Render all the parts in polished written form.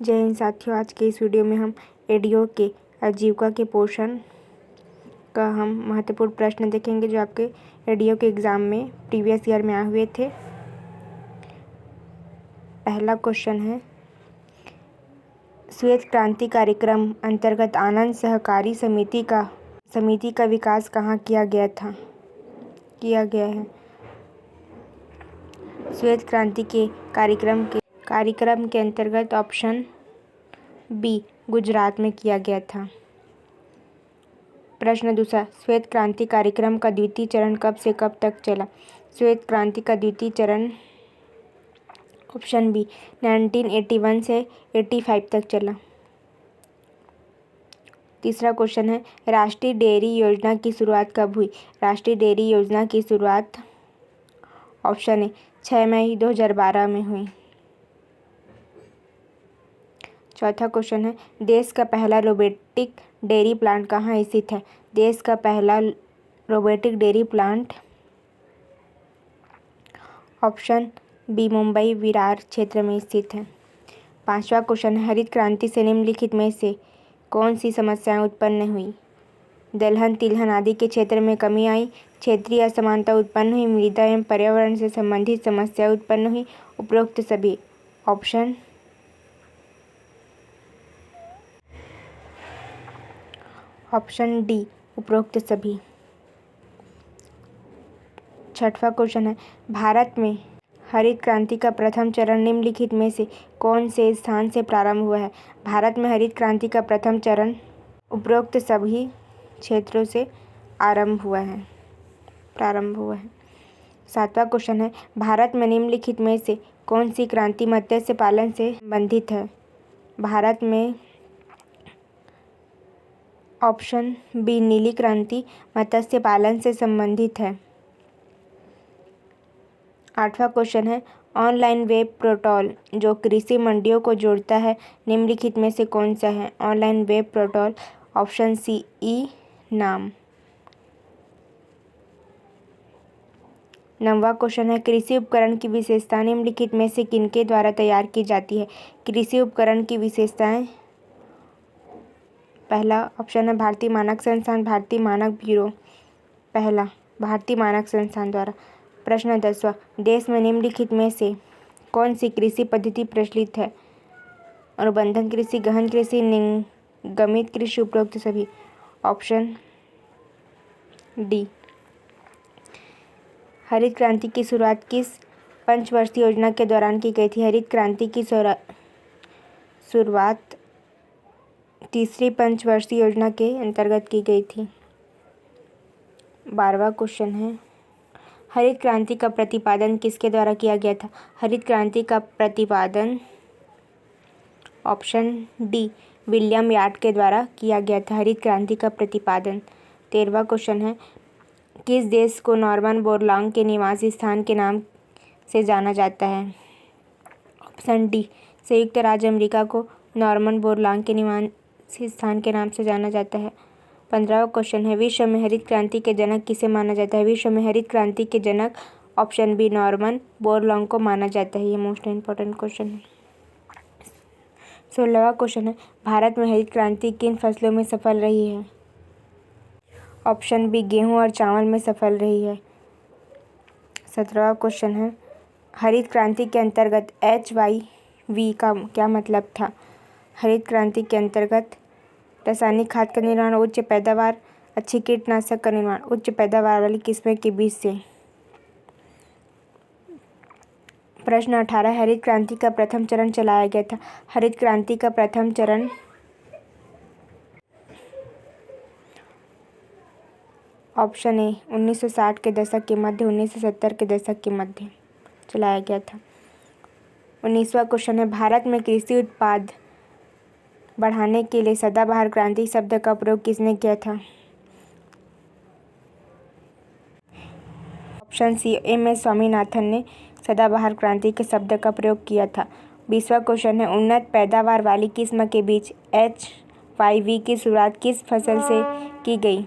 जय हिंद साथियों। आज के इस वीडियो में हम एडीओ के आजीविका के पोषण का हम महत्वपूर्ण प्रश्न देखेंगे जो आपके एडीओ के एग्ज़ाम में प्रीवियस ईयर में आए हुए थे। पहला क्वेश्चन है, श्वेत क्रांति कार्यक्रम अंतर्गत आनंद सहकारी समिति का विकास कहाँ किया गया है। श्वेत क्रांति के कार्यक्रम के अंतर्गत ऑप्शन बी गुजरात में किया गया था। प्रश्न दूसरा, श्वेत क्रांति कार्यक्रम का द्वितीय चरण कब से कब तक चला। श्वेत क्रांति का द्वितीय चरण ऑप्शन बी 1981 से 85 तक चला। तीसरा क्वेश्चन है, राष्ट्रीय डेयरी योजना की शुरुआत कब हुई। राष्ट्रीय डेयरी योजना की शुरुआत ऑप्शन ए 6 मई 2012 में हुई। चौथा क्वेश्चन है, देश का पहला रोबोटिक डेयरी प्लांट कहाँ स्थित है। देश का पहला robotic dairy plant option B Mumbai Virar क्षेत्र में स्थित है। पांचवा क्वेश्चन है, हरित क्रांति से निम्नलिखित में से कौन सी समस्याएं उत्पन्न हुई। दलहन तिलहन आदि के क्षेत्र में कमी आई, क्षेत्रीय असमानता उत्पन्न हुई, मृदा एवं पर्यावरण से संबंधित समस्याएं उत्पन्न हुई, उपरोक्त सभी। ऑप्शन डी उपरोक्त सभी। छठवां क्वेश्चन है, भारत में हरित क्रांति का प्रथम चरण निम्नलिखित में से कौन से स्थान से प्रारंभ हुआ है। भारत में हरित क्रांति का प्रथम चरण उपरोक्त सभी क्षेत्रों से प्रारंभ हुआ है। सातवां क्वेश्चन है, भारत में निम्नलिखित में से कौन सी क्रांति मत्स्य पालन से संबंधित है। भारत में ऑप्शन बी नीली क्रांति मत्स्य पालन से संबंधित है। आठवां क्वेश्चन है, ऑनलाइन वेब पोर्टल जो कृषि मंडियों को जोड़ता है निम्नलिखित में से कौन सा है। Online web portal option C E नाम। नौवां क्वेश्चन है, कृषि उपकरण की विशेषता निम्नलिखित में से किनके द्वारा तैयार की जाती है। कृषि उपकरण की विशेषताएं, पहला ऑप्शन है भारतीय मानक संस्थान, भारतीय मानक ब्यूरो। पहला भारतीय मानक संस्थान द्वारा। प्रश्न 10वां, देश में निम्नलिखित में से कौन सी कृषि पद्धति प्रचलित है। अनुबंधन कृषि, गहन कृषि, निगमित कृषि, उपरोक्त सभी। Option D. हरित क्रांति की शुरुआत किस पंचवर्षीय योजना के दौरान की गई थी। हरित क्रांति की शुरुआत तीसरी पंचवर्षीय योजना के अंतर्गत की गई थी। 12वां क्वेश्चन है, हरित क्रांति का प्रतिपादन किसके द्वारा किया गया था। हरित क्रांति का प्रतिपादन ऑप्शन डी विलियम यार्ड के द्वारा किया गया था। हरित क्रांति का प्रतिपादन। 13वां क्वेश्चन है, किस देश को नॉर्मन बोरलॉग के निवास स्थान के नाम से जाना जाता है। ऑप्शन डी संयुक्त राज्य अमेरिका को नॉर्मन बोरलॉग के निवास स्थान के नाम से जाना जाता है। 15वां क्वेश्चन है, विश्व में हरित क्रांति के जनक किसे माना जाता है। विश्व में हरित क्रांति के जनक ऑप्शन बी नॉर्मन बोरलॉग को माना जाता है। ये मोस्ट इम्पोर्टेंट क्वेश्चन है। 16वां क्वेश्चन है, भारत में हरित क्रांति किन फसलों में सफल रही है। ऑप्शन बी गेहूं और चावल में सफल रही है। 17वां क्वेश्चन है, हरित क्रांति के अंतर्गत HYV का क्या मतलब था। हरित क्रांति के अंतर्गत रासायनिक खाद का निर्माण, उच्च पैदावार, अच्छी कीटनाशक का निर्माण, उच्च पैदावार वाली किस्में के बीज से। प्रश्न 18, हरित क्रांति का प्रथम चरण चलाया गया था। हरित क्रांति का प्रथम चरण ऑप्शन ए 1960 के दशक के मध्य 1970 के दशक के मध्य चलाया गया था। 19वां क्वेश्चन है, भारत में कृषि उत्पाद बढ़ाने के लिए सदाबहार क्रांति शब्द का प्रयोग किसने किया था। ऑप्शन सी MS स्वामीनाथन ने सदाबहार क्रांति के शब्द का प्रयोग किया था। 20वां क्वेश्चन है, उन्नत पैदावार वाली किस्म के बीज HYV की शुरुआत किस फसल से की गई।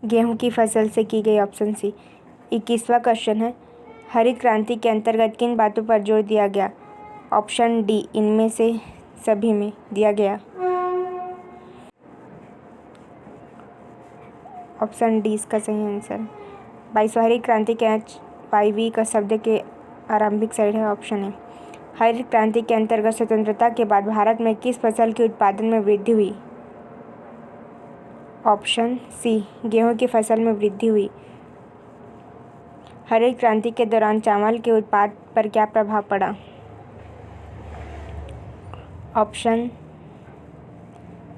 गेहूं की फसल से की गई। Option C. 21वां क्वेश्चन है, हरित क्रांति के अंतर्गत किन बातों पर जोर दिया गया। ऑप्शन डी इनमें से सभी में दिया गया। ऑप्शन डी इसका सही आंसर। 22वां हरित क्रांति के HYV का शब्द के आरंभिक साइड है। Option A. हरित क्रांति के अंतर्गत स्वतंत्रता के बाद भारत में किस फसल के उत्पादन में वृद्धि हुई? ऑप्शन सी, गेहूं की फसल में वृद्धि हुई। हरित क्रांति के दौरान चावल के उत्पाद पर क्या प्रभाव पड़ा? ऑप्शन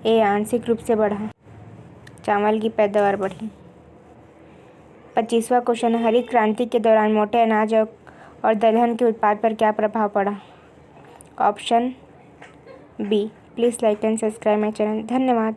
ए, आंशिक रूप से बढ़ा, चावल की पैदावार बढ़ी। 25वां क्वेश्चन है, हरित क्रांति के दौरान मोटे अनाज और दलहन के उत्पाद पर क्या प्रभाव पड़ा? Option B. Please like and subscribe my channel. धन्यवाद।